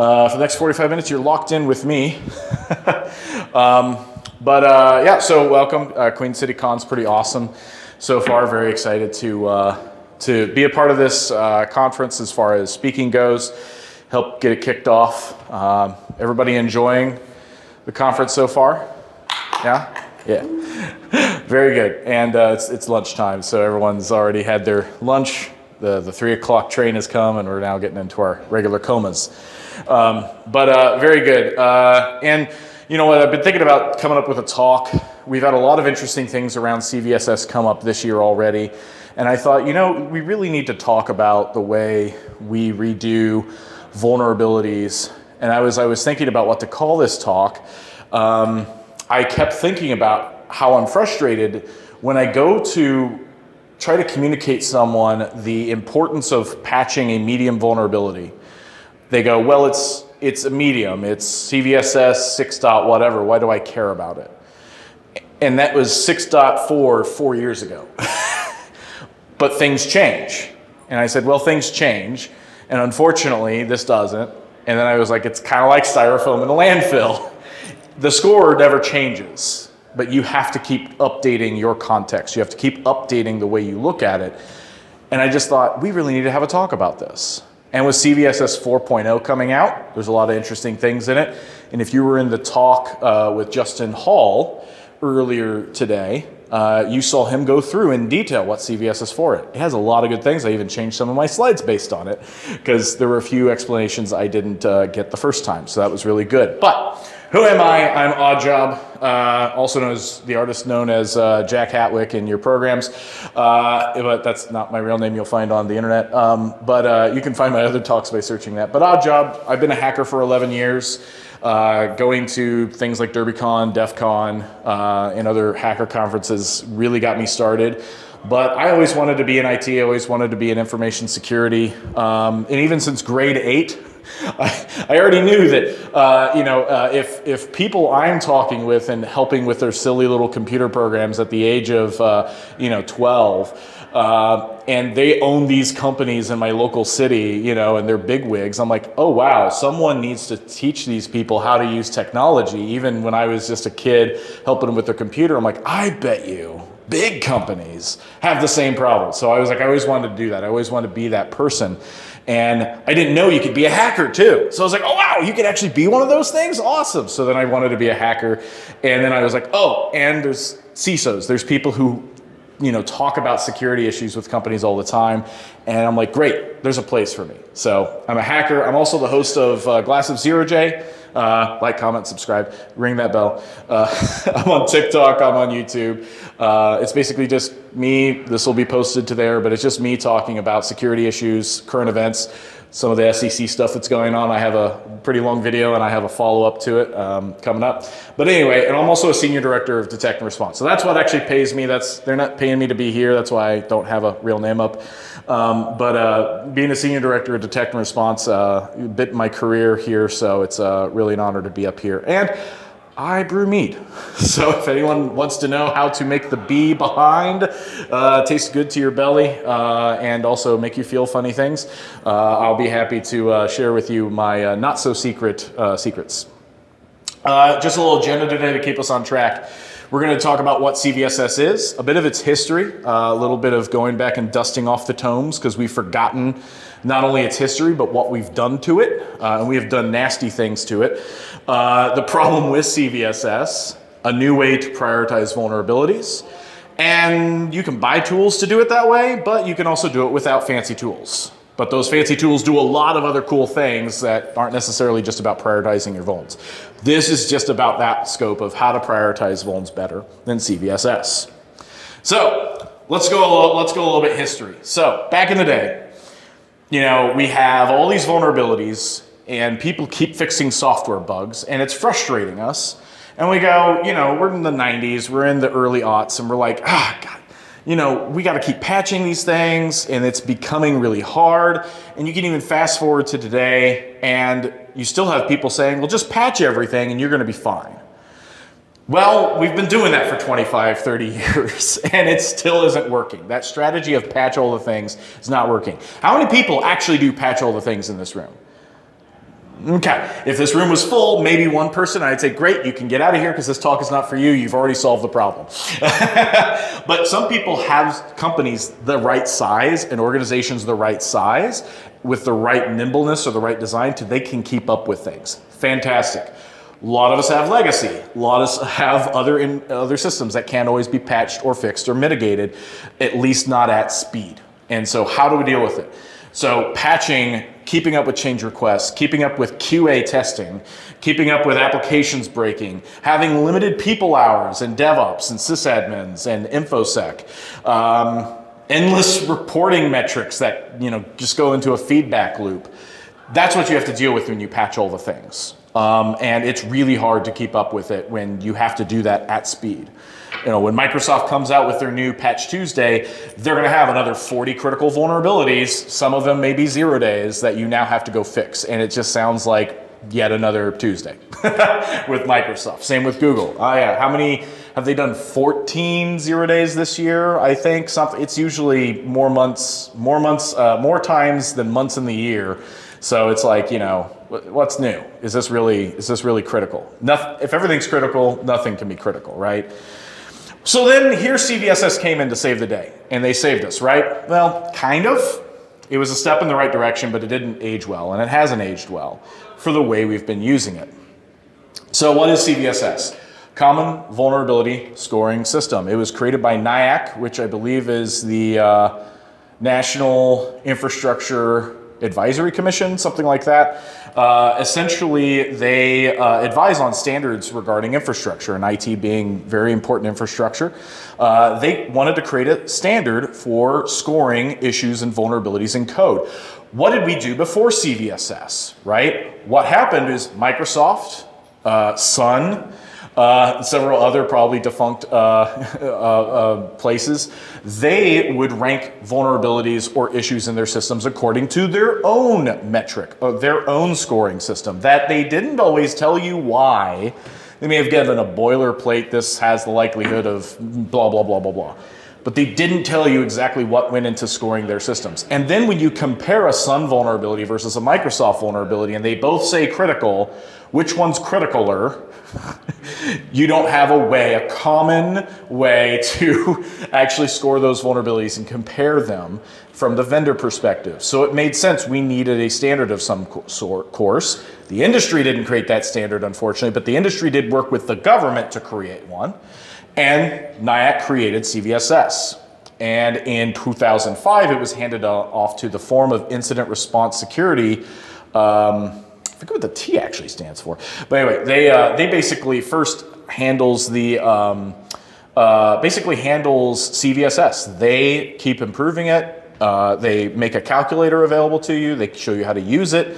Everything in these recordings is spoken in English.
For the next 45 minutes, you're locked in with me. Yeah, so welcome. QueenCityCon's pretty awesome so far. Very excited to be a part of this conference as far as speaking goes. Help get it kicked off. Everybody enjoying the conference so far? Yeah? Yeah. Very good. And it's lunchtime, so everyone's already had their lunch. The 3 o'clock train has come, and we're now getting into our regular comas. Very good. And you know what, I've been thinking about coming up with a talk. We've had a lot of interesting things around CVSS come up this year already. And I thought, you know, we really need to talk about the way we redo vulnerabilities. And I was thinking about what to call this talk. I kept thinking about how I'm frustrated when I go to try to communicate someone the importance of patching a medium vulnerability. They go, well, it's a medium, it's CVSS 6 dot whatever, why do I care about it? And that was 6.4 4 years ago. But things change. And I said, well, things change. And unfortunately, this doesn't. And then I was like, it's kind of like styrofoam in a landfill. The score never changes, but you have to keep updating your context. You have to keep updating the way you look at it. And I just thought, we really need to have a talk about this. And with CVSS 4.0 coming out, there's a lot of interesting things in it. And if you were in the talk with Justin Hall earlier today, you saw him go through in detail what CVSS is for. It has a lot of good things. I even changed some of my slides based on it because there were a few explanations I didn't get the first time. So that was really good. But who am I? I'm Oddjob, also known as the artist known as Jack Hatwick in your programs. But that's not my real name you'll find on the internet. You can find my other talks by searching that. But Oddjob, I've been a hacker for 11 years. Going to things like DerbyCon, DEF CON, and other hacker conferences really got me started. But I always wanted to be in IT, I always wanted to be in information security. And even since grade 8, I already knew that if people I'm talking with and helping with their silly little computer programs at the age of 12, and they own these companies in my local city, and they're bigwigs, I'm like, oh wow, someone needs to teach these people how to use technology. Even when I was just a kid helping them with their computer, I'm like, I bet you big companies have the same problem. So I was like, I always wanted to do that. I always wanted to be that person. And I didn't know you could be a hacker too. So I was like, oh wow, you could actually be one of those things? Awesome. So then I wanted to be a hacker. And then I was like, oh, and there's CISOs. There's people who talk about security issues with companies all the time. And I'm like, great, there's a place for me. So I'm a hacker. I'm also the host of Glass of Zero J. Like, comment, subscribe, ring that bell. I'm on TikTok, I'm on YouTube. It's basically just me. This will be posted to there, but it's just me talking about security issues, current events, some of the SEC stuff that's going on. I have a pretty long video and I have a follow-up to it coming up. But anyway, and I'm also a senior director of detect and response. So that's what actually pays me. They're not paying me to be here. That's why I don't have a real name up. Being a senior director of detect and response, bit my career here. So it's really an honor to be up here. And I brew mead. So if anyone wants to know how to make the bee behind taste good to your belly and also make you feel funny things, I'll be happy to share with you my not so secret secrets. Just a little agenda today to keep us on track. We're going to talk about what CVSS is, a bit of its history, a little bit of going back and dusting off the tomes because we've forgotten not only its history, but what we've done to it. And we have done nasty things to it. The problem with CVSS, a new way to prioritize vulnerabilities. And you can buy tools to do it that way, but you can also do it without fancy tools. But those fancy tools do a lot of other cool things that aren't necessarily just about prioritizing your vulns. This is just about that scope of how to prioritize vulns better than CVSS. So let's go a little bit history. So back in the day, we have all these vulnerabilities and people keep fixing software bugs and it's frustrating us. And we go, we're in the 90s, we're in the early aughts and we're like, God, we got to keep patching these things and it's becoming really hard. And you can even fast forward to today and you still have people saying, well, just patch everything and you're going to be fine. Well, we've been doing that for 25, 30 years and it still isn't working. That strategy of patch all the things is not working. How many people actually do patch all the things in this room? Okay, if this room was full, maybe one person, I'd say, great, you can get out of here because this talk is not for you. You've already solved the problem. But some people have companies the right size and organizations the right size with the right nimbleness or the right design so they can keep up with things. Fantastic. A lot of us have legacy. A lot of us have other systems that can't always be patched or fixed or mitigated, at least not at speed. And so how do we deal with it? So patching, keeping up with change requests, keeping up with QA testing, keeping up with applications breaking, having limited people hours and DevOps and sysadmins and InfoSec, endless reporting metrics that just go into a feedback loop. That's what you have to deal with when you patch all the things. And it's really hard to keep up with it when you have to do that at speed. When Microsoft comes out with their new Patch Tuesday, they're going to have another 40 critical vulnerabilities. Some of them may be 0 days that you now have to go fix. And it just sounds like yet another Tuesday with Microsoft. Same with Google. Oh yeah, how many have they done? 14 0 days this year, I think. It's usually more times than months in the year. So it's like, what's new? Is this really critical? If everything's critical, nothing can be critical, right? So then here CVSS came in to save the day, and they saved us, right? Well, kind of. It was a step in the right direction, but it didn't age well, and it hasn't aged well for the way we've been using it. So what is CVSS? Common Vulnerability Scoring System. It was created by NIAC, which I believe is the National Infrastructure Advisory Commission, something like that. Essentially, they advise on standards regarding infrastructure, and IT being very important infrastructure. They wanted to create a standard for scoring issues and vulnerabilities in code. What did we do before CVSS, right? What happened is Microsoft, Sun, several other probably defunct places, they would rank vulnerabilities or issues in their systems according to their own metric, or their own scoring system, that they didn't always tell you why. They may have given a boilerplate, this has the likelihood of blah, blah, blah, blah, blah. But they didn't tell you exactly what went into scoring their systems. And then when you compare a Sun vulnerability versus a Microsoft vulnerability, and they both say critical, which one's criticaler? You don't have a common way to actually score those vulnerabilities and compare them from the vendor perspective. So it made sense. We needed a standard of some course. The industry didn't create that standard, unfortunately, but the industry did work with the government to create one. And NIAC created CVSS. And in 2005, it was handed off to the Forum of Incident Response Security. I forget what the T actually stands for. But anyway, they basically first handles handles CVSS. They keep improving it. They make a calculator available to you. They show you how to use it.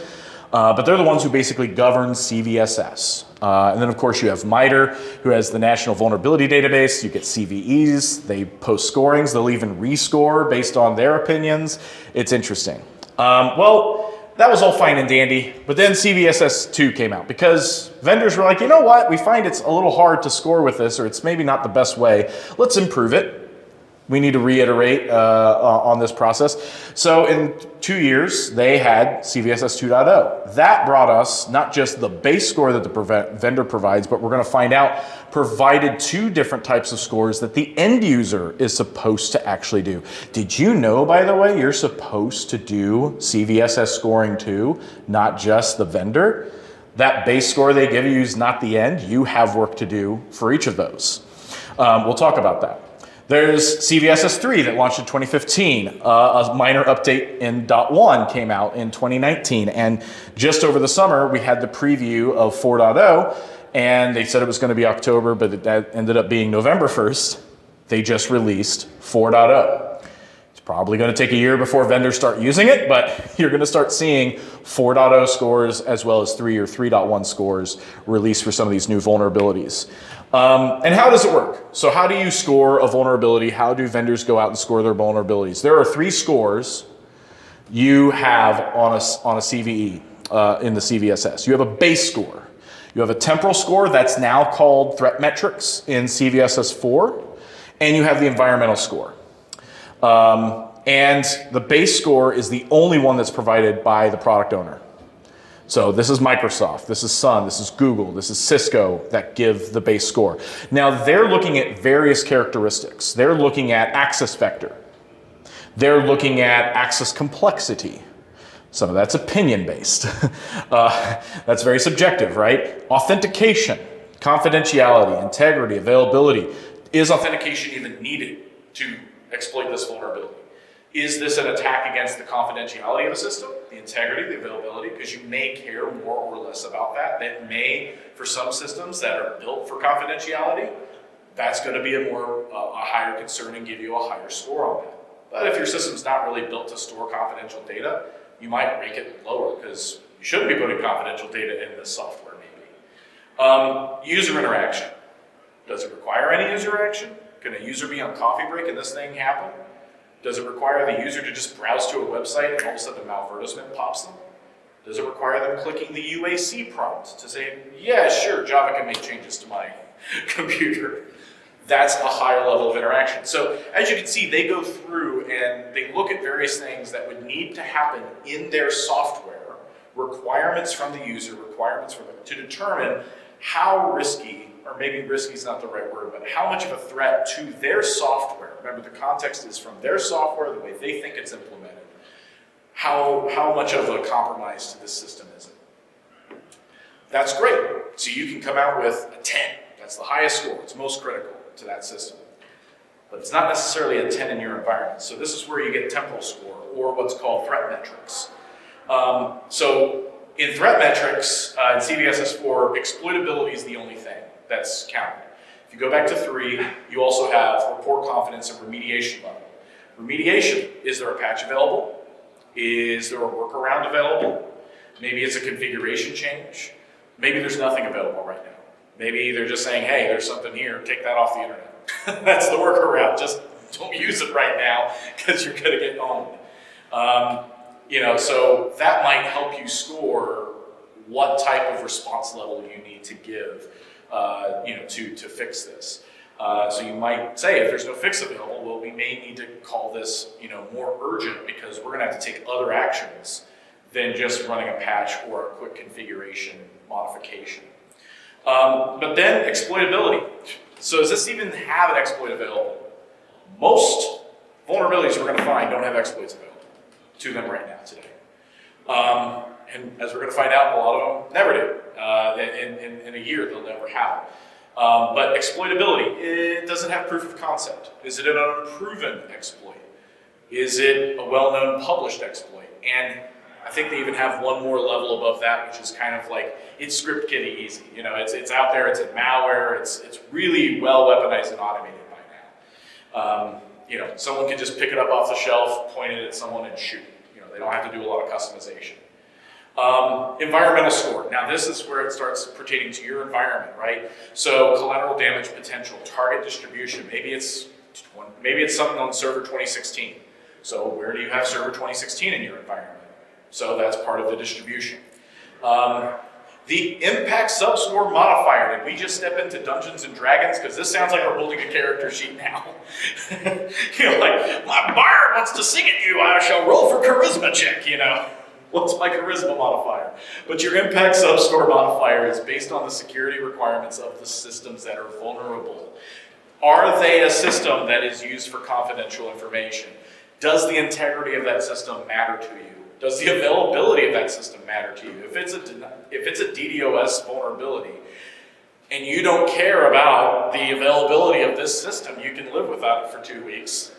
But they're the ones who basically govern CVSS. And then, of course, you have MITRE, who has the National Vulnerability Database. You get CVEs. They post scorings. They'll even rescore based on their opinions. It's interesting. Well, that was all fine and dandy. But then CVSS 2 came out because vendors were like, you know what? We find it's a little hard to score with this, or it's maybe not the best way. Let's improve it. We need to reiterate on this process. So in 2 years, they had CVSS 2.0. That brought us not just the base score that the vendor provides, but we're going to find out provided 2 different types of scores that the end user is supposed to actually do. Did you know, by the way, you're supposed to do CVSS scoring too, not just the vendor? That base score they give you is not the end. You have work to do for each of those. We'll talk about that. There's CVSS 3 that launched in 2015. A minor update in .1 came out in 2019. And just over the summer, we had the preview of 4.0, and they said it was going to be October, but that ended up being November 1st. They just released 4.0. It's probably going to take a year before vendors start using it, but you're going to start seeing 4.0 scores as well as 3 or 3.1 scores released for some of these new vulnerabilities. And how does it work? So how do you score a vulnerability? How do vendors go out and score their vulnerabilities? There are 3 scores you have on a CVE in the CVSS. You have a base score. You have a temporal score that's now called threat metrics in CVSS 4, and you have the environmental score. And the base score is the only one that's provided by the product owner. So this is Microsoft, this is Sun, this is Google, this is Cisco that give the base score. Now they're looking at various characteristics. They're looking at access vector. They're looking at access complexity. Some of that's opinion-based. That's very subjective, right? Authentication, confidentiality, integrity, availability. Is authentication even needed to exploit this vulnerability? Is this an attack against the confidentiality of the system, the integrity, the availability? Because you may care more or less about that. That may, for some systems that are built for confidentiality, that's going to be a higher concern and give you a higher score on that. But if your system's not really built to store confidential data, you might rank it lower because you shouldn't be putting confidential data in this software, maybe. User interaction. Does it require any user action? Can a user be on coffee break and this thing happen? Does it require the user to just browse to a website and all of a sudden a malvertisement pops them? Does it require them clicking the UAC prompt to say, yeah, sure, Java can make changes to my computer? That's a higher level of interaction. So as you can see, they go through and they look at various things that would need to happen in their software, requirements from the user, requirements from them, to determine how risky, or maybe risky is not the right word, but how much of a threat to their software. Remember, the context is from their software, the way they think it's implemented. How much of a compromise to this system is it? That's great. So you can come out with a 10. That's the highest score. It's most critical to that system. But it's not necessarily a 10 in your environment. So this is where you get temporal score, or what's called threat metrics. So in threat metrics, in CVSS 4, exploitability is the only thing that's counted. If you go back to 3, you also have report confidence and remediation level. Remediation, is there a patch available? Is there a workaround available? Maybe it's a configuration change. Maybe there's nothing available right now. Maybe they're just saying, hey, there's something here, take that off the internet. That's the workaround, just don't use it right now because you're gonna get owned. So that might help you score what type of response level you need to give to fix this. So you might say, if there's no fix available, well, we may need to call this, more urgent because we're gonna have to take other actions than just running a patch or a quick configuration modification. But then exploitability. So does this even have an exploit available? Most vulnerabilities we're gonna find don't have exploits available to them right now today. And as we're gonna find out, a lot of them never do. In a year, they'll never have it. But exploitability, it doesn't have proof of concept. Is it an unproven exploit? Is it a well-known published exploit? And I think they even have one more level above that, which is kind of like, it's script kiddie easy. It's out there, it's in malware, it's really well weaponized and automated by now. Someone can just pick it up off the shelf, point it at someone and shoot. They don't have to do a lot of customization. Environmental score. Now this is where it starts pertaining to your environment, right? So collateral damage potential, target distribution. Maybe it's something on server 2016. So where do you have server 2016 in your environment? So that's part of the distribution. The impact subscore modifier. Did we just step into Dungeons and Dragons? Because this sounds like we're building a character sheet now. Like, my bard wants to sing at you, I shall roll for charisma check, What's my charisma modifier? But your impact subscore modifier is based on the security requirements of the systems that are vulnerable. Are they a system that is used for confidential information? Does the integrity of that system matter to you? Does the availability of that system matter to you? If it's a DDoS vulnerability and you don't care about the availability of this system, you can live without it for 2 weeks.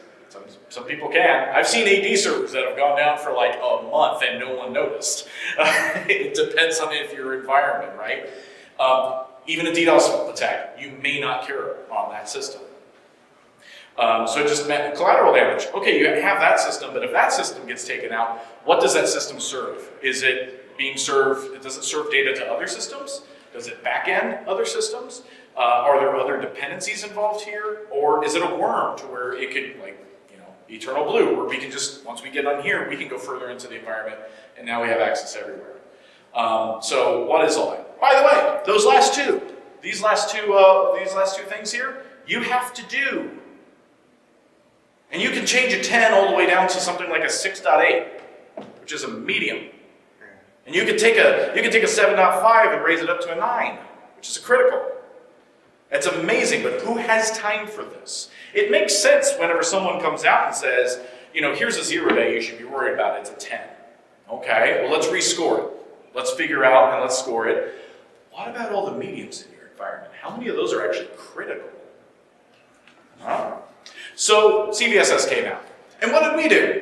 Some people can. I've seen AD servers that have gone down for like a month and no one noticed. It depends on your environment, right? Even a DDoS attack, you may not care on that system. So it just meant collateral damage. Okay, you have that system, but if that system gets taken out, what does that system serve? Is it being served, does it serve data to other systems? Does it back-end other systems? Are there other dependencies involved here? Or is it a worm to where it could, Eternal Blue, where we can just, once we get on here, we can go further into the environment, and now we have access everywhere. So what is all that? By the way, these last two things here, you have to do. And you can change a 10 all the way down to something like a 6.8, which is a medium. And you could take a 7.5 and raise it up to a 9, which is a critical. That's amazing, but who has time for this? It makes sense whenever someone comes out and says, here's a 0 day you should be worried about, it's a 10. Okay, well let's rescore it. Let's figure out and let's score it. What about all the mediums in your environment? How many of those are actually critical? So CVSS came out. And what did we do?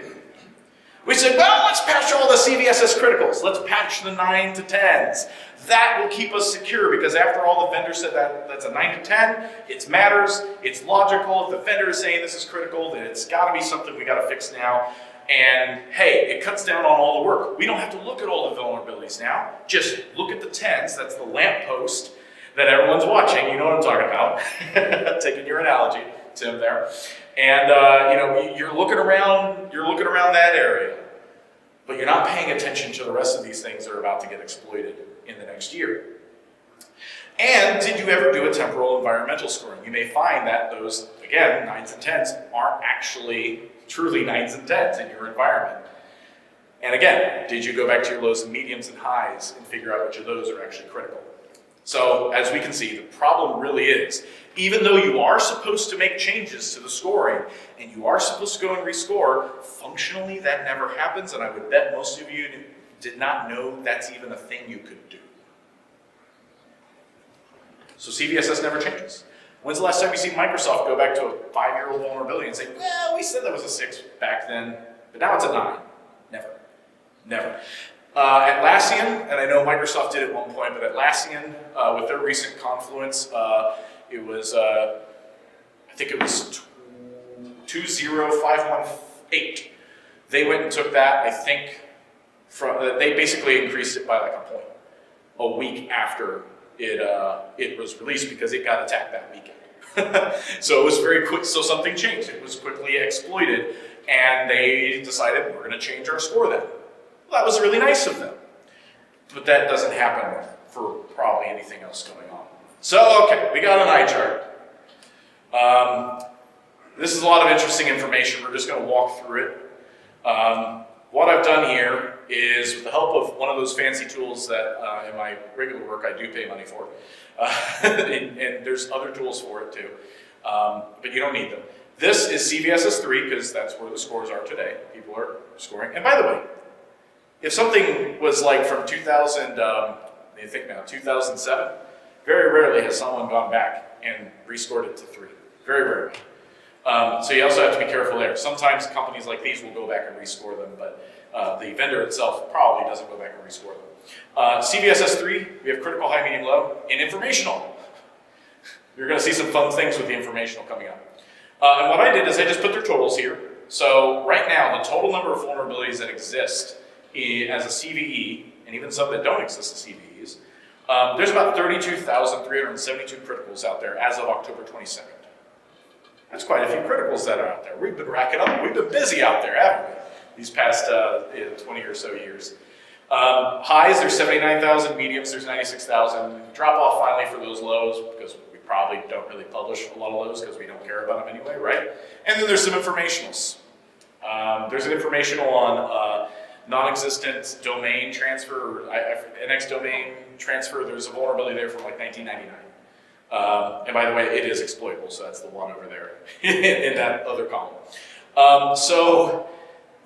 We said, well, let's patch all the CVSS criticals. Let's patch the 9 to 10s. That will keep us secure because after all, the vendor said that's a 9 to 10. It matters. It's logical. If the vendor is saying this is critical, then it's got to be something we got to fix now. And hey, it cuts down on all the work. We don't have to look at all the vulnerabilities now. Just look at the 10s. That's the lamppost that everyone's watching. You know what I'm talking about. Taking your analogy, Tim, there. And you're looking around that area, but you're not paying attention to the rest of these things that are about to get exploited in the next year. And did you ever do a temporal environmental scoring? You may find that those, again, 9s and 10s aren't actually truly 9s and 10s in your environment. And again, did you go back to your lows and mediums and highs and figure out which of those are actually critical? So as we can see, the problem really is, even though you are supposed to make changes to the scoring, and you are supposed to go and rescore, functionally that never happens, and I would bet most of you did not know that's even a thing you could do. So CVSS never changes. When's the last time you see Microsoft go back to a 5-year-old vulnerability and say, well, we said that was a 6 back then, but now it's a 9? Never. Never. Atlassian, and I know Microsoft did at one point, but Atlassian, with their recent confluence, it was, I think it was 20518. They went and took that, I think, they basically increased it by like a point a week after it was released because it got attacked that weekend. So it was very quick, so something changed. It was quickly exploited, and they decided we're going to change our score then. Well, that was really nice of them. But that doesn't happen for probably anything else going on. So, okay, we got an eye chart. This is a lot of interesting information. We're just going to walk through it. What I've done here is, with the help of one of those fancy tools that in my regular work I do pay money for, and there's other tools for it too, but you don't need them. This is CVSS 3 because that's where the scores are today. People are scoring. And by the way, if something was like from 2000, you think now, 2007, very rarely has someone gone back and rescored it to 3. Very rarely. So you also have to be careful there. Sometimes companies like these will go back and rescore them, but the vendor itself probably doesn't go back and rescore them. CVSS 3, we have critical, high, medium, low, and informational. You're going to see some fun things with the informational coming up. And what I did is I just put their totals here. So right now, the total number of vulnerabilities that exist as a CVE, and even some that don't exist as CVEs, there's about 32,372 criticals out there as of October 22nd. That's quite a few criticals that are out there. We've been racking up. We've been busy out there, haven't we? These past 20 or so years. Highs, there's 79,000. Mediums, there's 96,000. Drop off finally for those lows because we probably don't really publish a lot of lows because we don't care about them anyway, right? And then there's some informationals. There's an informational on non-existent domain transfer, or NX domain transfer. There's a vulnerability there from like 1999. And by the way, it is exploitable, so that's the one over there in that other column. So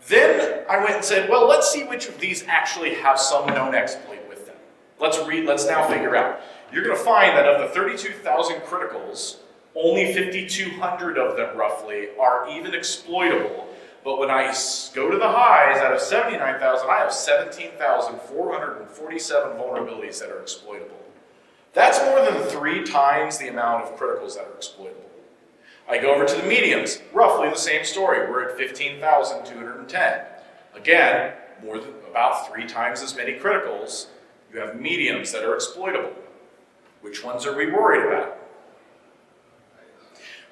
then I went and said, well, let's see which of these actually have some known exploit with them. Let's now figure out. You're going to find that of the 32,000 criticals, only 5,200 of them roughly are even exploitable. But when I go to the highs, out of 79,000, I have 17,447 vulnerabilities that are exploitable. That's more than 3 times the amount of criticals that are exploitable. I go over to the mediums, roughly the same story. We're at 15,210. Again, more than about 3 times as many criticals. You have mediums that are exploitable. Which ones are we worried about?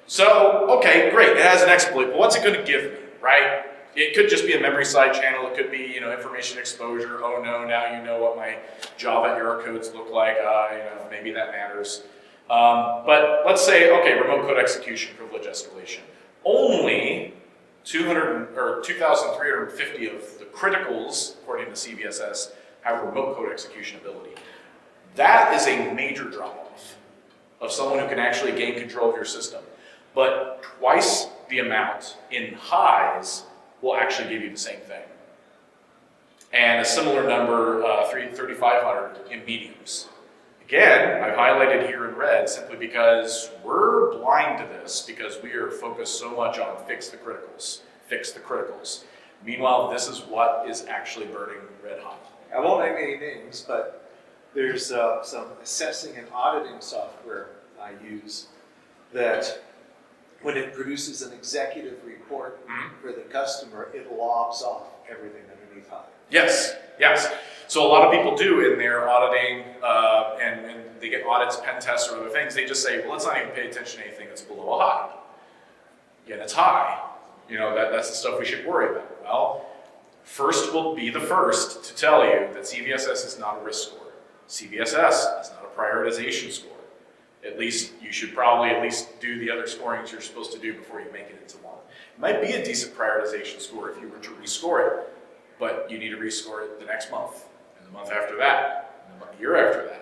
So, okay, great, it has an exploit, but what's it going to give me, right? It could just be a memory side channel. It could be, information exposure. Oh no, now you know what my Java error codes look like. Maybe that matters. But let's say, okay, remote code execution, privilege escalation. Only 2,350 of the criticals, according to CVSS, have remote code execution ability. That is a major drop-off of someone who can actually gain control of your system. But twice the amount in highs will actually give you the same thing. And a similar number, 3,500 in mediums. Again, I've highlighted here in red simply because we're blind to this because we are focused so much on fix the criticals, fix the criticals. Meanwhile, this is what is actually burning red hot. I won't name any names, but there's some assessing and auditing software I use that when it produces an executive report for the customer, it lobs off everything underneath high. Yes, yes. So a lot of people do in their auditing, and they get audits, pen tests, or other things, they just say, well, let's not even pay attention to anything that's below a high. Yet it's high. You know, that's the stuff we should worry about. Well, first will be the first to tell you that CVSS is not a risk score. CVSS is not a prioritization score. At least you should probably at least do the other scorings you're supposed to do before you make it into one. It might be a decent prioritization score if you were to rescore it, but you need to rescore it the next month, and the month after that, and the year after that.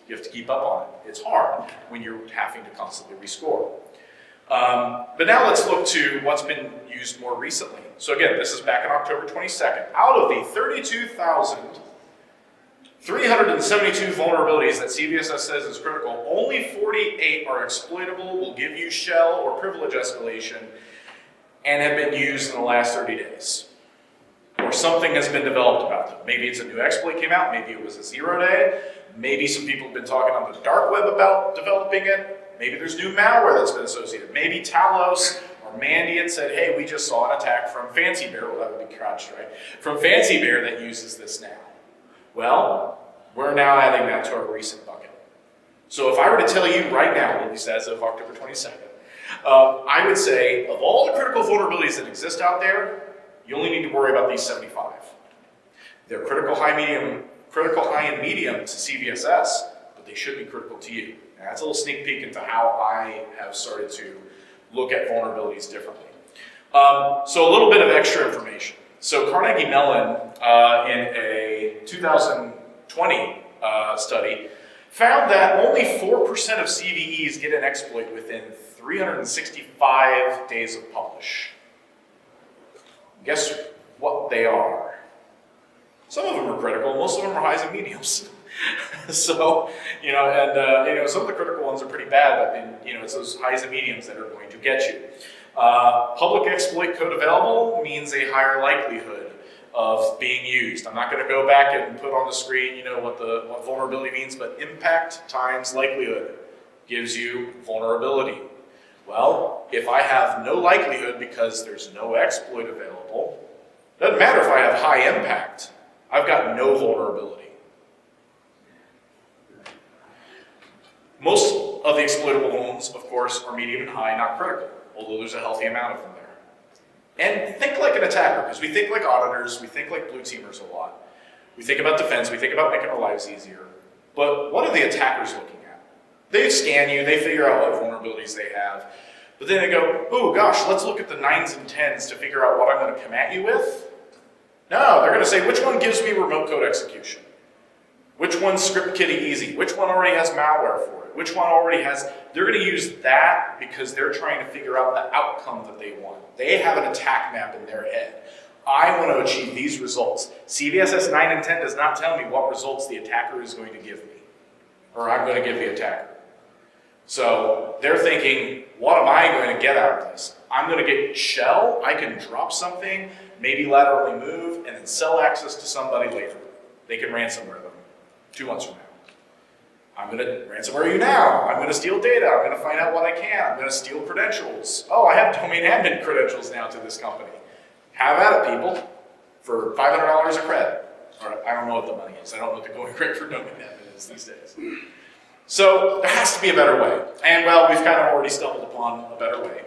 You have to keep up on it. It's hard when you're having to constantly rescore. But now let's look to what's been used more recently. So again, this is back on October 22nd. Out of the 32,372 vulnerabilities that CVSS says is critical, only 48 are exploitable, will give you shell or privilege escalation, and have been used in the last 30 days. Or something has been developed about them. Maybe it's a new exploit came out, maybe it was a 0-day, maybe some people have been talking on the dark web about developing it, maybe there's new malware that's been associated, maybe Talos or Mandy had said, hey, we just saw an attack from Fancy Bear, well that would be CrowdStrike, from Fancy Bear that uses this now. Well, we're now adding that to our recent bucket. So if I were to tell you right now, at least as of October 22nd, I would say of all the critical vulnerabilities that exist out there, you only need to worry about these 75. They're critical, high, and medium to CVSS, but they should be critical to you. And that's a little sneak peek into how I have started to look at vulnerabilities differently. So a little bit of extra information. So Carnegie Mellon, in a 2020 study, found that only 4% of CVEs get an exploit within 365 days of publish. Guess what they are? Some of them are critical, most of them are highs and mediums. So, some of the critical ones are pretty bad, but then, it's those highs and mediums that are going to get you. Public exploit code available means a higher likelihood of being used. I'm not going to go back and put on the screen, what vulnerability means, but impact times likelihood gives you vulnerability. Well, if I have no likelihood because there's no exploit available, doesn't matter if I have high impact, I've got no vulnerability. Most of the exploitable vulns, of course, are medium and high, not critical, although there's a healthy amount of them there. And think like an attacker, because we think like auditors, we think like blue teamers a lot. We think about defense, we think about making our lives easier. But what are the attackers looking at? They scan you, they figure out what vulnerabilities they have, but then they go, oh gosh, let's look at the 9s and 10s to figure out what I'm going to come at you with. No, they're going to say, which one gives me remote code execution? Which one's script kiddie easy? Which one already has malware for it? Which one already has, they're going to use that because they're trying to figure out the outcome that they want. They have an attack map in their head. I want to achieve these results. CVSS 9 and 10 does not tell me what results the attacker is going to give me, or I'm going to give the attacker. So they're thinking, what am I going to get out of this? I'm going to get shell, I can drop something, maybe laterally move, and then sell access to somebody later. They can ransomware them 2 months from now. I'm going to ransomware you now. I'm going to steal data. I'm going to find out what I can. I'm going to steal credentials. Oh, I have domain admin credentials now to this company. Have at it, people, for $500 a credit. Or I don't know what the money is. I don't know what the going rate for domain admin is these days. So there has to be a better way. And well, we've kind of already stumbled upon a better way.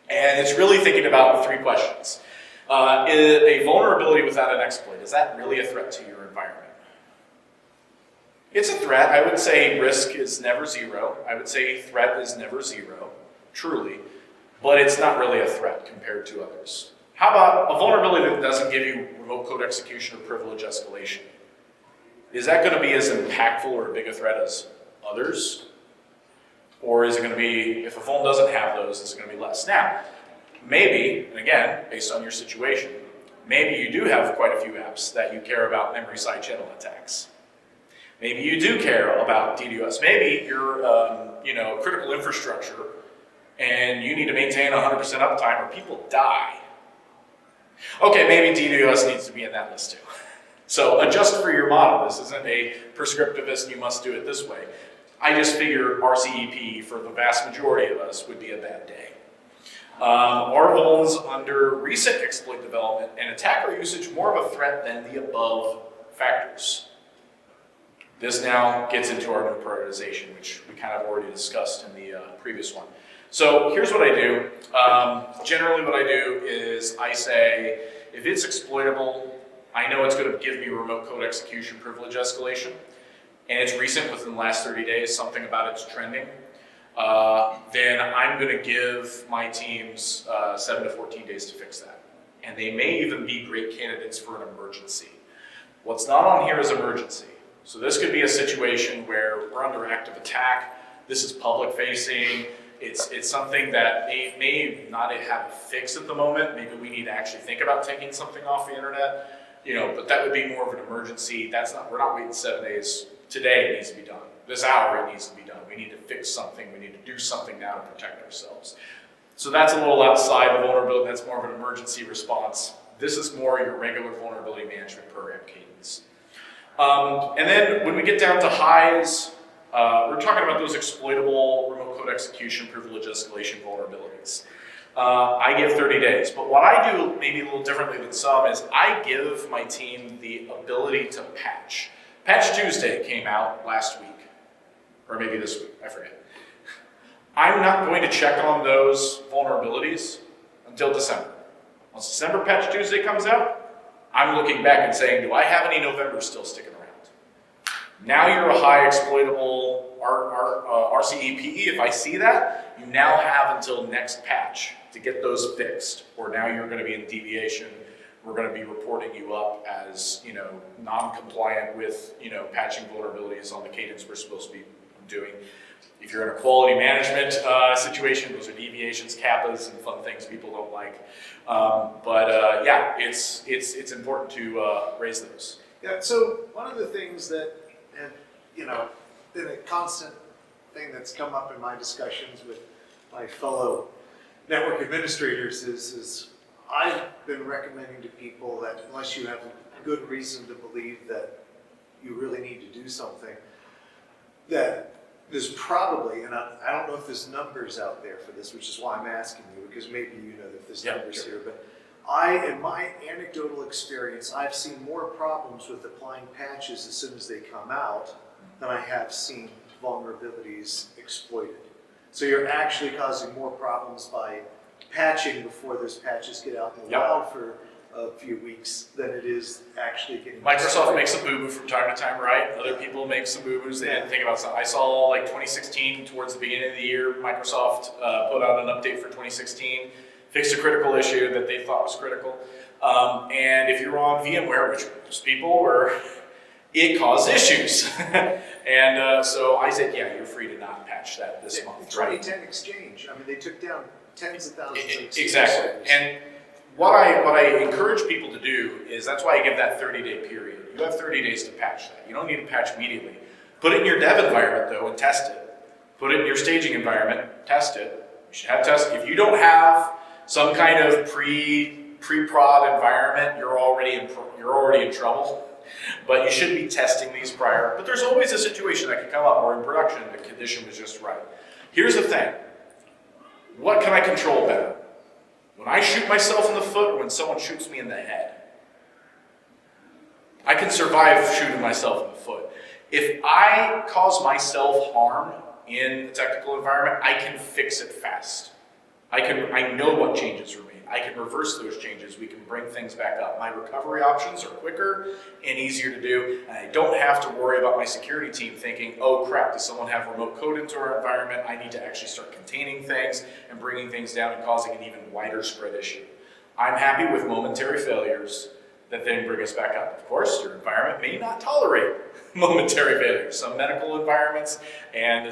And it's really thinking about 3 questions. Is a vulnerability without an exploit, is that really a threat to your environment? It's a threat. I would say risk is never 0. I would say threat is never 0, truly. But it's not really a threat compared to others. How about a vulnerability that doesn't give you remote code execution or privilege escalation? is that going to be as impactful or big a threat as others? Or is it going to be, if a phone doesn't have those, is it going to be less? Now, maybe, and again, based on your situation, maybe you do have quite a few apps that you care about memory side channel attacks. Maybe you do care about DDoS. Maybe you're, critical infrastructure and you need to maintain 100% uptime or people die. Okay, maybe DDoS needs to be in that list too. So adjust for your model. This isn't a prescriptivist, you must do it this way. I just figure RCEP for the vast majority of us would be a bad day. Are vulns under recent exploit development and attacker usage more of a threat than the above factors? This now gets into our reprioritization, which we kind of already discussed in the previous one. So here's what I do. Generally what I do is I say, if it's exploitable, I know it's going to give me remote code execution privilege escalation, and it's recent within the last 30 days, something about it's trending, then I'm going to give my teams 7 to 14 days to fix that. And they may even be great candidates for an emergency. What's not on here is emergency. So this could be a situation where we're under active attack, this is public facing, it's something that may not have a fix at the moment, maybe we need to actually think about taking something off the internet, but that would be more of an emergency. We're not waiting 7 days. Today it needs to be done. This hour it needs to be done. We need to fix something, we need to do something now to protect ourselves. So that's a little outside the vulnerability, that's more of an emergency response. This is more your regular vulnerability management program cadence. And then when we get down to highs, we're talking about those exploitable remote code execution privilege escalation vulnerabilities. I give 30 days, but what I do maybe a little differently than some is I give my team the ability to patch. Patch Tuesday came out last week, or maybe this week, I forget. I'm not going to check on those vulnerabilities until December. Once December Patch Tuesday comes out, I'm looking back and saying, do I have any November still sticking around? Now you're a high exploitable RCEPE. If I see that, you now have until next patch to get those fixed, or now you're going to be in deviation. We're going to be reporting you up as non-compliant with patching vulnerabilities on the cadence we're supposed to be doing. If you're in a quality management situation, those are deviations, kappas, and fun things people don't like. Yeah, it's important to raise those. Yeah. So one of the things that been a constant thing that's come up in my discussions with my fellow network administrators is I've been recommending to people that unless you have a good reason to believe that you really need to do something, that there's probably, and I don't know if there's numbers out there for this, which is why I'm asking you, because maybe you know that there's numbers here, but in my anecdotal experience, I've seen more problems with applying patches as soon as they come out than I have seen vulnerabilities exploited. So you're actually causing more problems by patching before those patches get out in the wild for a few weeks than it is actually getting. Microsoft makes a boo-boo from time to time, right? Other people make some boo-boos they didn't think about. So I saw like 2016 towards the beginning of the year, Microsoft put out an update for 2016, fixed a critical issue that they thought was critical. And if you're on VMware, which most people were, it caused issues. And so I said, yeah, you're free to not patch that this month. 2010 Exchange, I mean, they took down tens of thousands of Exchange Exactly. servers. And what I encourage people to do is, that's why I give that 30-day period. You have 30 days to patch that. You don't need to patch immediately. Put it in your dev environment though and test it. Put it in your staging environment, test it. You should have test. If you don't have some kind of pre-prod environment, you're already in trouble. But you should be testing these prior. But there's always a situation that could come up where in production the condition was just right. Here's the thing. What can I control better? When I shoot myself in the foot or when someone shoots me in the head? I can survive shooting myself in the foot. If I cause myself harm in a technical environment, I can fix it fast. I know what changes remain. I can reverse those changes. We can bring things back up. My recovery options are quicker and easier to do, and I don't have to worry about my security team thinking, oh crap, does someone have remote code into our environment? I need to actually start containing things and bringing things down and causing an even wider spread issue. I'm happy with momentary failures that then bring us back up. Of course, your environment may not tolerate momentary failures. Some medical environments and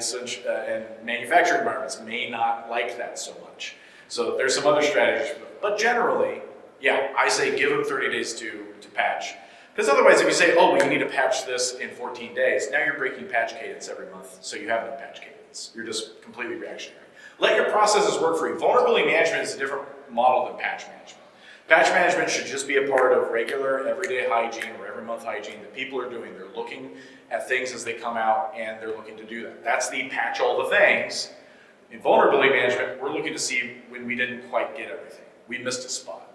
manufacturing environments may not like that so much. So there's some other strategies, but generally, yeah, I say give them 30 days to patch. Because otherwise, if you say, oh, we need to patch this in 14 days, now you're breaking patch cadence every month, so you have no patch cadence. You're just completely reactionary. Let your processes work for you. Vulnerability management is a different model than patch management. Patch management should just be a part of regular, everyday hygiene or every month hygiene that people are doing. They're looking at things as they come out and they're looking to do that. That's the patch all the things. In vulnerability management, we're looking to see when we didn't quite get everything. We missed a spot.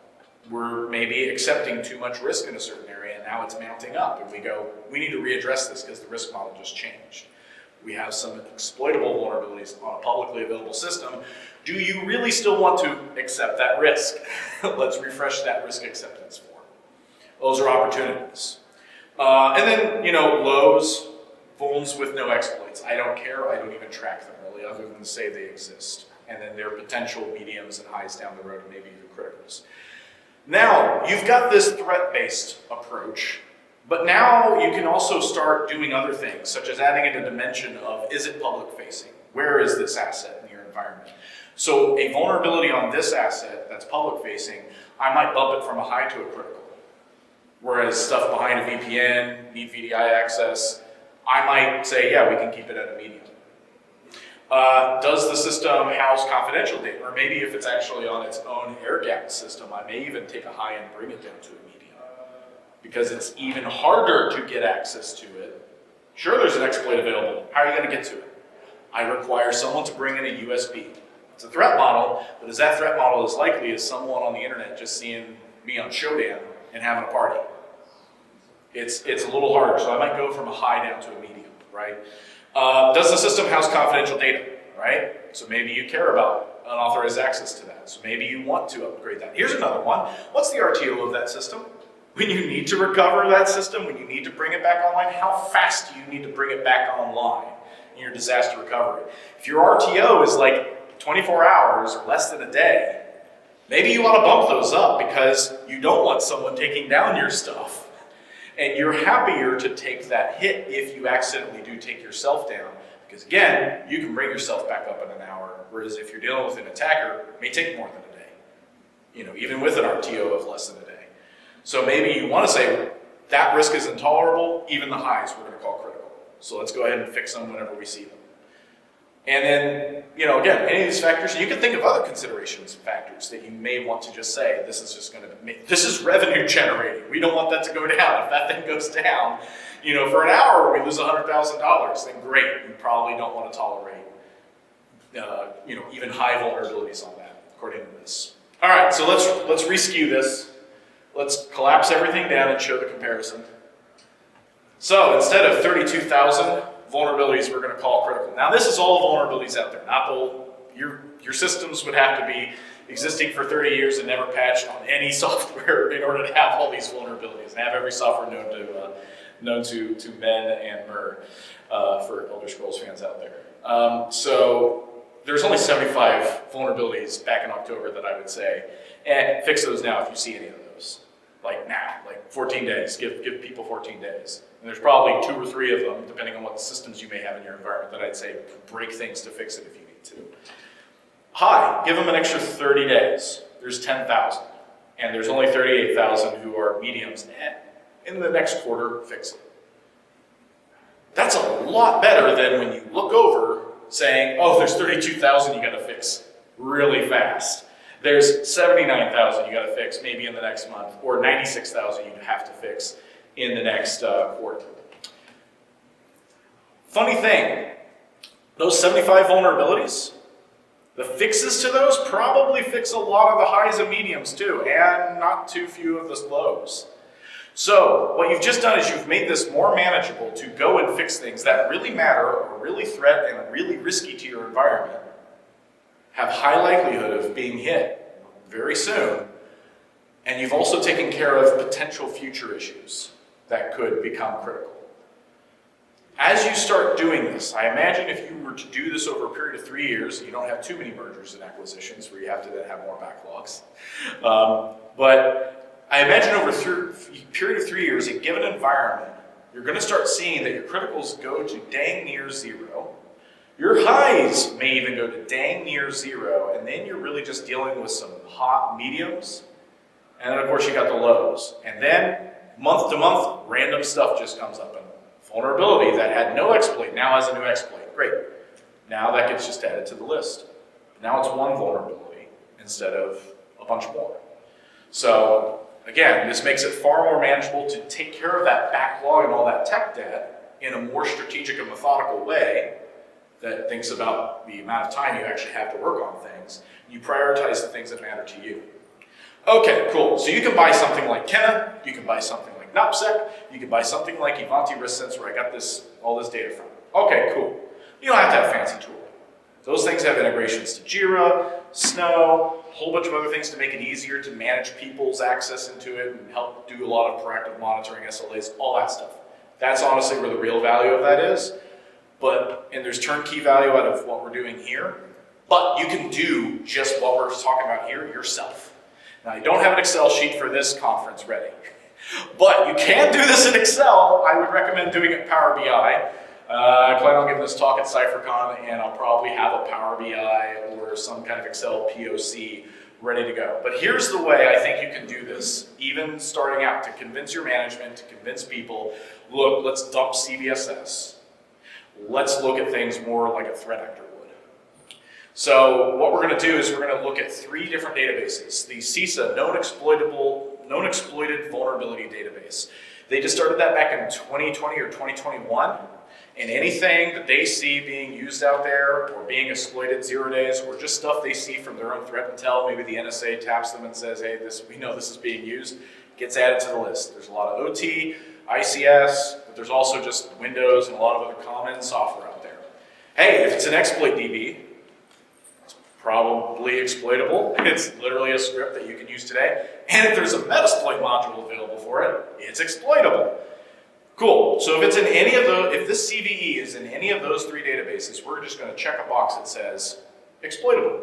We're maybe accepting too much risk in a certain area and now it's mounting up and we go, we need to readdress this because the risk model just changed. We have some exploitable vulnerabilities on a publicly available system. Do you really still want to accept that risk? Let's refresh that risk acceptance form. Those are opportunities. And then, lows, vulns with no exploits. I don't care, I don't even track them really, other than to say they exist. And then their potential mediums and highs down the road, and maybe even criticals. Now, you've got this threat-based approach, but now you can also start doing other things, such as adding in a dimension of, is it public-facing? Where is this asset in your environment? So a vulnerability on this asset that's public-facing, I might bump it from a high to a critical. Whereas stuff behind a VPN, need VDI access, I might say, yeah, we can keep it at a medium. Does the system house confidential data? Or maybe if it's actually on its own air-gapped system, I may even take a high and bring it down to a medium. Because it's even harder to get access to it. Sure, there's an exploit available. How are you going to get to it? I require someone to bring in a USB. It's a threat model, but is that threat model as likely as someone on the internet just seeing me on Showdown and having a party? It's a little harder, so I might go from a high down to a medium, right? Does the system house confidential data, right? So maybe you care about unauthorized access to that, so maybe you want to upgrade that. Here's another one. What's the RTO of that system? When you need to recover that system, when you need to bring it back online, how fast do you need to bring it back online in your disaster recovery? If your RTO is like 24 hours or less than a day, maybe you want to bump those up because you don't want someone taking down your stuff. And you're happier to take that hit if you accidentally do take yourself down. Because again, you can bring yourself back up in an hour, whereas if you're dealing with an attacker, it may take more than a day. Even with an RTO of less than a day. So maybe you want to say, that risk is intolerable, even the highs we're going to call critical. So let's go ahead and fix them whenever we see them. And then, again, any of these factors, you can think of other considerations and factors that you may want to just say, this is just going to this is revenue generating. We don't want that to go down. If that thing goes down, for an hour we lose $100,000, then great. You probably don't want to tolerate, even high vulnerabilities on that, according to this. All right, so let's reskew this. Let's collapse everything down and show the comparison. So instead of 32,000 vulnerabilities, we're going to call critical. Now this is all vulnerabilities out there. Not your systems would have to be existing for 30 years and never patched on any software in order to have all these vulnerabilities and have every software known to men and mer for Elder Scrolls fans out there. So there's only 75 vulnerabilities back in October that I would say, and fix those now if you see any of those. Like now, like 14 days, give people 14 days. And there's probably 2 or 3 of them, depending on what systems you may have in your environment, that I'd say break things to fix it if you need to. High, give them an extra 30 days. There's 10,000. And there's only 38,000 who are mediums. In the next quarter, fix it. That's a lot better than when you look over saying, oh, there's 32,000 you gotta fix really fast. There's 79,000 you gotta fix maybe in the next month, or 96,000 you have to fix in the next quarter. Funny thing, those 75 vulnerabilities, the fixes to those probably fix a lot of the highs and mediums too, and not too few of the lows. So what you've just done is you've made this more manageable to go and fix things that really matter, or really threat and are really risky to your environment, have high likelihood of being hit very soon, and you've also taken care of potential future issues that could become critical. As you start doing this, I imagine if you were to do this over a period of 3 years, you don't have too many mergers and acquisitions where you have to then have more backlogs. But I imagine over a period of 3 years, a given environment you're going to start seeing that your criticals go to dang near 0. Your highs may even go to dang near 0, and then you're really just dealing with some hot mediums. And then of course you got the lows. And then month to month, random stuff just comes up. And vulnerability that had no exploit now has a new exploit. Great. Now that gets just added to the list. Now it's one vulnerability instead of a bunch more. So again, this makes it far more manageable to take care of that backlog and all that tech debt in a more strategic and methodical way that thinks about the amount of time you actually have to work on things. You prioritize the things that matter to you. Okay, cool. So you can buy something like Kenna, you can buy something like NopSec, you can buy something like Ivanti Risk Sense where I got all this data from. Okay, cool. You don't have to have fancy tooling. Those things have integrations to Jira, Snow, a whole bunch of other things to make it easier to manage people's access into it and help do a lot of proactive monitoring, SLAs, all that stuff. That's honestly where the real value of that is. And there's turnkey value out of what we're doing here, but you can do just what we're talking about here yourself. Now, I don't have an Excel sheet for this conference ready, but you can do this in Excel. I would recommend doing it in Power BI. I plan on giving this talk at CypherCon, and I'll probably have a Power BI or some kind of Excel POC ready to go. But here's the way I think you can do this, even starting out, to convince your management, to convince people, look, let's dump CVSS. Let's look at things more like a threat actor would. So what we're going to do is we're going to look at 3 different databases. The CISA, Known Exploited Vulnerability Database. They just started that back in 2020 or 2021. And anything that they see being used out there or being exploited 0 days, or just stuff they see from their own threat intel, maybe the NSA taps them and says, hey, we know this is being used, gets added to the list. There's a lot of OT, ICS, but there's also just Windows and a lot of other common software out there. Hey, if it's an exploit DB, it's probably exploitable. It's literally a script that you can use today. And if there's a Metasploit module available for it, it's exploitable. Cool, so if it's in any of if this CVE is in any of those 3 databases, we're just going to check a box that says exploitable.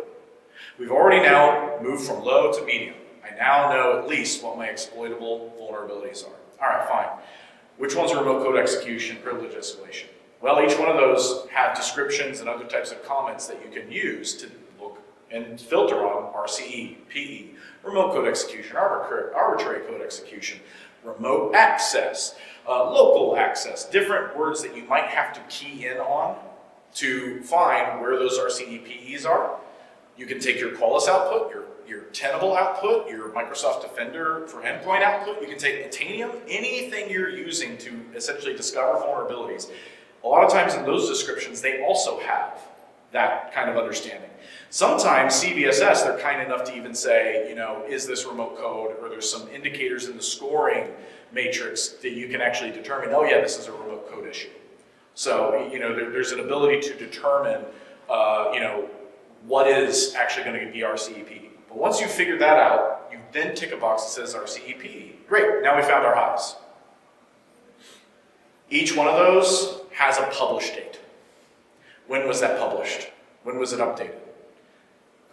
We've already now moved from low to medium. I now know at least what my exploitable vulnerabilities are. All right, fine. Which one's remote code execution, privilege escalation? Well, each one of those have descriptions and other types of comments that you can use to look and filter on RCE, PE, remote code execution, arbitrary code execution, remote access, local access, different words that you might have to key in on to find where those RCE-PEs are. You can take your Qualys output, your Tenable output, your Microsoft Defender for endpoint output. You can take Titanium, anything you're using to essentially discover vulnerabilities. A lot of times in those descriptions, they also have that kind of understanding. Sometimes CVSS, they're kind enough to even say, is this remote code, or there's some indicators in the scoring matrix that you can actually determine, oh yeah, this is a remote code issue. So, there's an ability to determine, what is actually going to be RCEP. But once you figure that out, you then tick a box that says RCEP. Great, now we found our highs. Each one of those has a publish date. When was that published? When was it updated?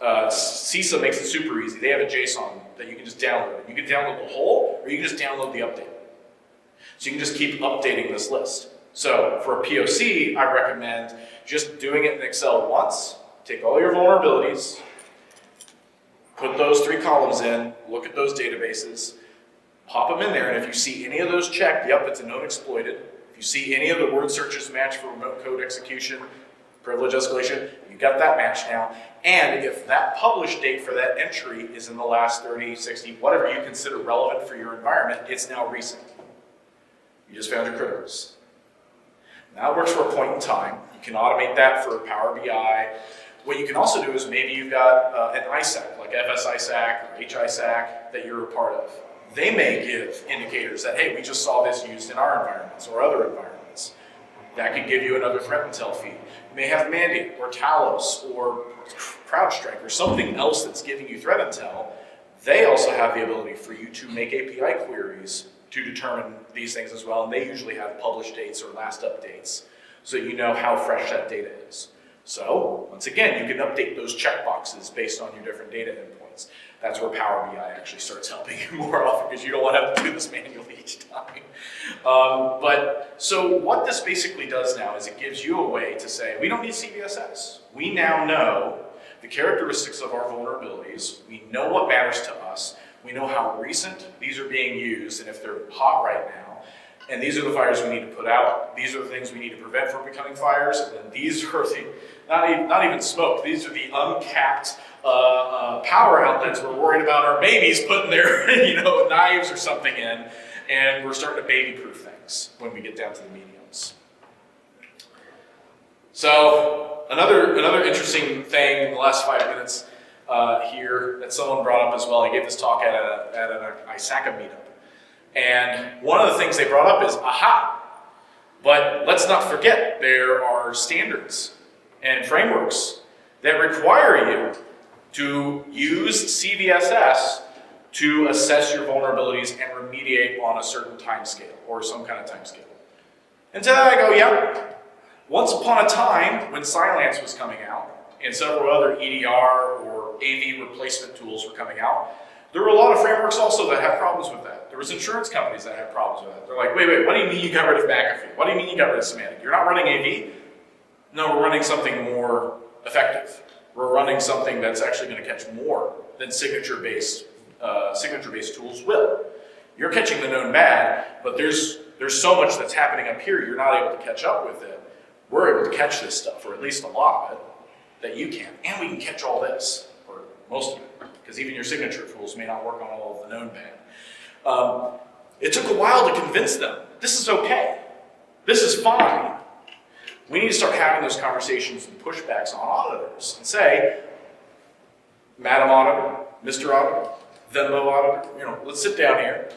CISA makes it super easy. They have a JSON that you can just download. You can download the whole, or you can just download the update. So you can just keep updating this list. So for a POC, I recommend just doing it in Excel once, take all your vulnerabilities, put those 3 columns in, look at those databases, pop them in there, and if you see any of those checked, yep, it's a known exploited. If you see any of the word searches match for remote code execution, privilege escalation, you got that match now. And if that publish date for that entry is in the last 30, 60, whatever you consider relevant for your environment, it's now recent. You just found your criticals. Now it works for a point in time. You can automate that for Power BI. What you can also do is maybe you've got an ISAC, like FS-ISAC or HISAC that you're a part of. They may give indicators that, hey, we just saw this used in our environments or other environments. That could give you another threat intel feed. You may have Mandiant or Talos or CrowdStrike or something else that's giving you threat intel. They also have the ability for you to make API queries to determine these things as well, and they usually have published dates or last updates, so you know how fresh that data is. So, once again, you can update those checkboxes based on your different data endpoints. That's where Power BI actually starts helping you more often, because you don't want to have to do this manually each time. But so what this basically does now is it gives you a way to say, we don't need CVSS. We now know the characteristics of our vulnerabilities. We know what matters to us. We know how recent these are being used and if they're hot right now. And these are the fires we need to put out. These are the things we need to prevent from becoming fires. And then these are the, not even smoke, these are the uncapped power outlets we're worried about our babies putting their knives or something in. And we're starting to baby-proof things when we get down to the mediums. So another interesting thing in the last 5 minutes here that someone brought up as well. I gave this talk at an ISACA meetup. And one of the things they brought up is, but let's not forget there are standards and frameworks that require you to use CVSS to assess your vulnerabilities and remediate on a certain time scale or some kind of time scale. And to that I go, yeah. Once upon a time when Cylance was coming out and several other EDR or AV replacement tools were coming out, there were a lot of frameworks also that had problems with that. There was insurance companies that had problems with that. They're like, wait, what do you mean you got rid of McAfee? What do you mean you got rid of Semantic? You're not running AV? No, we're running something more effective. We're running something that's actually going to catch more than signature-based tools will. You're catching the known bad, but there's so much that's happening up here, you're not able to catch up with it. We're able to catch this stuff, or at least a lot of it, that you can. And we can catch all this, or most of it, because even your signature tools may not work on all of the known bad. It took a while to convince them, this is okay. This is fine. We need to start having those conversations and pushbacks on auditors and say, Madam Auditor, Mr. Auditor, Venmo Auditor, let's sit down here.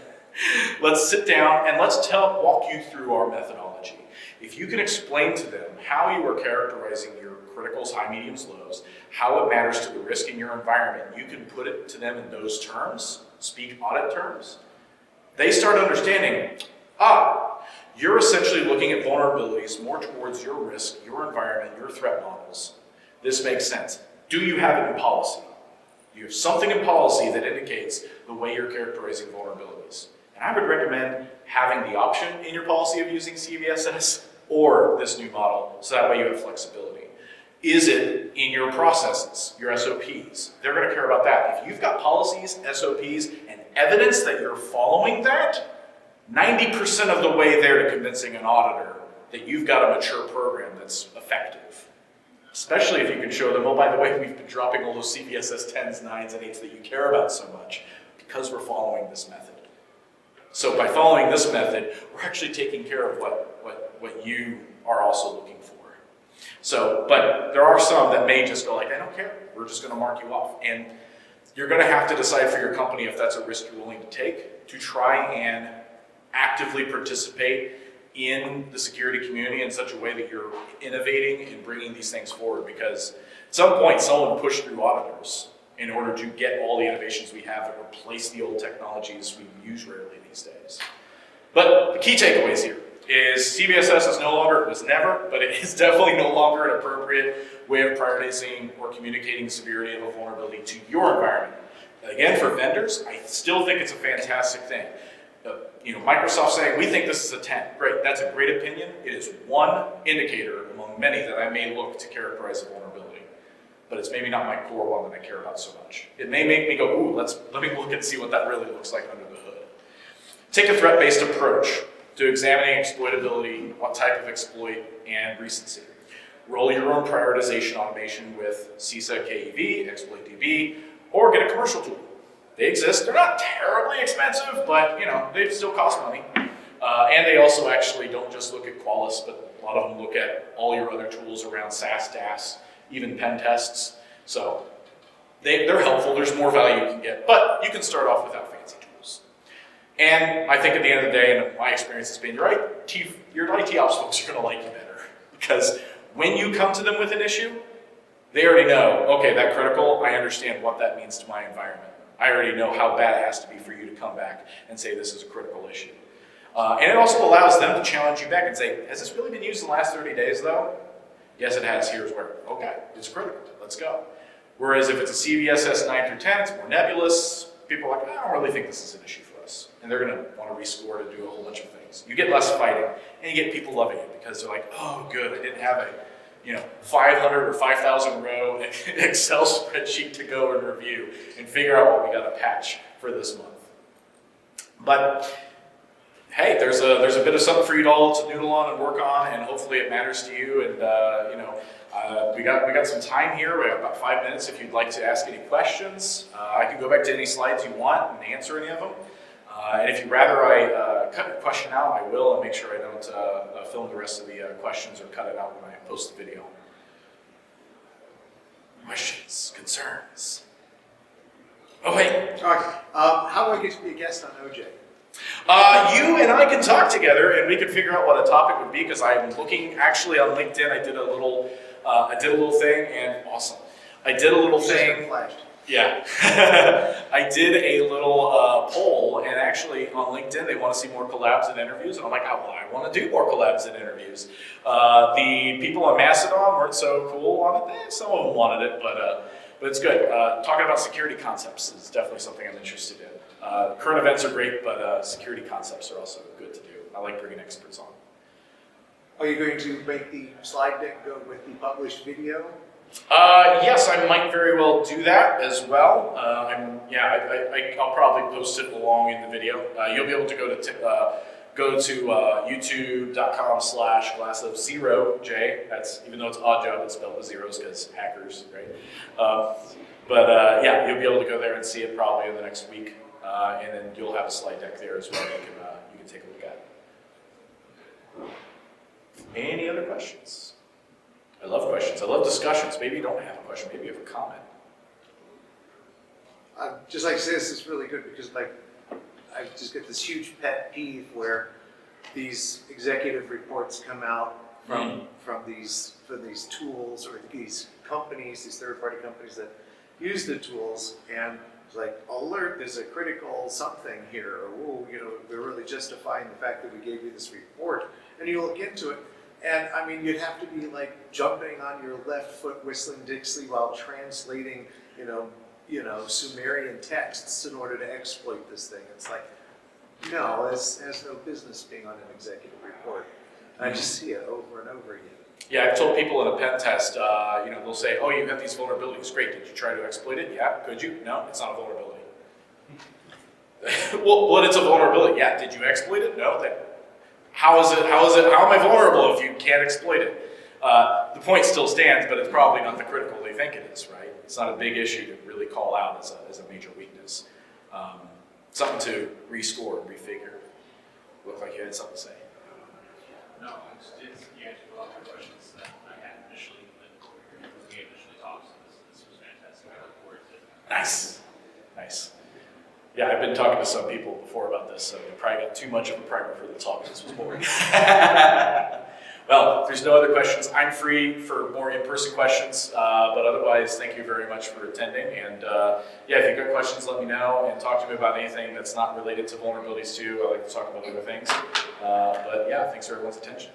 Let's sit down and let's walk you through our methodology. If you can explain to them how you are characterizing your criticals, high, mediums, lows, how it matters to the risk in your environment, you can put it to them in those terms, speak audit terms, they start understanding, you're essentially looking at vulnerabilities more towards your risk, your environment, your threat models. This makes sense. Do you have it in policy? Do you have something in policy that indicates the way you're characterizing vulnerabilities? And I would recommend having the option in your policy of using CVSS or this new model, so that way you have flexibility. Is it in your processes, your SOPs? They're going to care about that. If you've got policies, SOPs, and evidence that you're following that, 90% of the way there to convincing an auditor that you've got a mature program that's effective. Especially if you can show them, oh, by the way, we've been dropping all those CVSS 10s, 9s, and 8s that you care about so much because we're following this method. So by following this method, we're actually taking care of what you are also looking for. So, but there are some that may just go like, I don't care, we're just going to mark you off. And you're going to have to decide for your company if that's a risk you're willing to take to try and actively participate in the security community in such a way that you're innovating and bringing these things forward, because at some point someone pushed through auditors in order to get all the innovations we have that replace the old technologies we use rarely these days. But the key takeaways here is CVSS is no longer, it was never, but it is definitely no longer an appropriate way of prioritizing or communicating the severity of a vulnerability to your environment. And again, for vendors, I still think it's a fantastic thing. Microsoft saying, we think this is a 10. Great, that's a great opinion. It is one indicator among many that I may look to characterize a vulnerability. But it's maybe not my core one that I care about so much. It may make me go, let me look and see what that really looks like under the hood. Take a threat-based approach to examining exploitability, what type of exploit, and recency. Roll your own prioritization automation with CISA KEV, ExploitDB, or get a commercial tool. They exist. They're not terribly expensive, but they still cost money. And they also actually don't just look at Qualys, but a lot of them look at all your other tools around SaaS, DAS, even pen tests. So they're helpful. There's more value you can get, but you can start off without fancy tools. And I think at the end of the day, and my experience has been, your IT ops folks are going to like you better, because when you come to them with an issue, they already know, okay, that critical, I understand what that means to my environment. I already know how bad it has to be for you to come back and say this is a critical issue. And it also allows them to challenge you back and say, has this really been used in the last 30 days though? Yes, it has. Here's where. Okay, it's critical. Let's go. Whereas if it's a CVSS 9 through 10, it's more nebulous. People are like, I don't really think this is an issue for us. And they're going to want to rescore to do a whole bunch of things. You get less fighting, and you get people loving it because they're like, oh, good, I didn't have a 500 or 5,000 row Excel spreadsheet to go and review and figure out what we got to patch for this month. But hey, there's a bit of something for you all to noodle on and work on, and hopefully it matters to you. And we got some time here. We have about 5 minutes if you'd like to ask any questions. I can go back to any slides you want and answer any of them. And if you'd rather I cut your question out, I will, and make sure I don't film the rest of the questions or cut it out when I post the video. Questions, concerns? Oh, wait. All right. How do I get to be a guest on OJ? You and I can talk together, and we can figure out what a topic would be. Because I'm looking actually on LinkedIn. I did a little thing, and awesome. I did a little thing. Yeah, I did a little poll, and actually on LinkedIn they want to see more collabs and interviews, and I'm like, oh, well, I want to do more collabs and interviews. The people on Mastodon weren't so cool on it. Some of them wanted it, but it's good. Talking about security concepts is definitely something I'm interested in. Current events are great, but security concepts are also good to do. I like bringing experts on. Are you going to make the slide deck go with the published video? Yes, I might very well do that as well. I'll probably post it along in the video. You'll be able to go to youtube.com/glassofzeroj. That's, even though it's odd job, it's spelled with zeros because hackers, right? Yeah, you'll be able to go there and see it probably in the next week, and then you'll have a slide deck there as well. You can take a look at. Any other questions? I love questions. I love discussions. Maybe you don't have a question. Maybe you have a comment. Just like I say, this is really good because I just get this huge pet peeve where these executive reports come out from these tools or these companies, these third-party companies that use the tools, and it's like, alert, there's a critical something here, or we're really justifying the fact that we gave you this report, and you look into it. And I mean, you'd have to be like jumping on your left foot, whistling Dixie while translating, Sumerian texts in order to exploit this thing. It's like, no, it has no business being on an executive report. And I just see it over and over again. Yeah, I've told people in a pen test, they'll say, oh, you have these vulnerabilities. Great, did you try to exploit it? Yeah, could you? No, it's not a vulnerability. Well, it's a vulnerability. Yeah, did you exploit it? No, then. How am I vulnerable if you can't exploit it? The point still stands, but it's probably not the critical they think it is, right? It's not a big issue to really call out as a major weakness. Something to rescore and refigure. Looked like you had something to say. No, you answered a lot of questions that I had initially when we initially talked, so this was fantastic. I look forward to it. Nice. Yeah, I've been talking to some people before about this, so you probably got too much of a primer for the talk. This was boring. Well, if there's no other questions, I'm free for more in-person questions, but otherwise, thank you very much for attending. And if you've got questions, let me know, and talk to me about anything that's not related to vulnerabilities too. I like to talk about other things. But yeah, thanks for everyone's attention.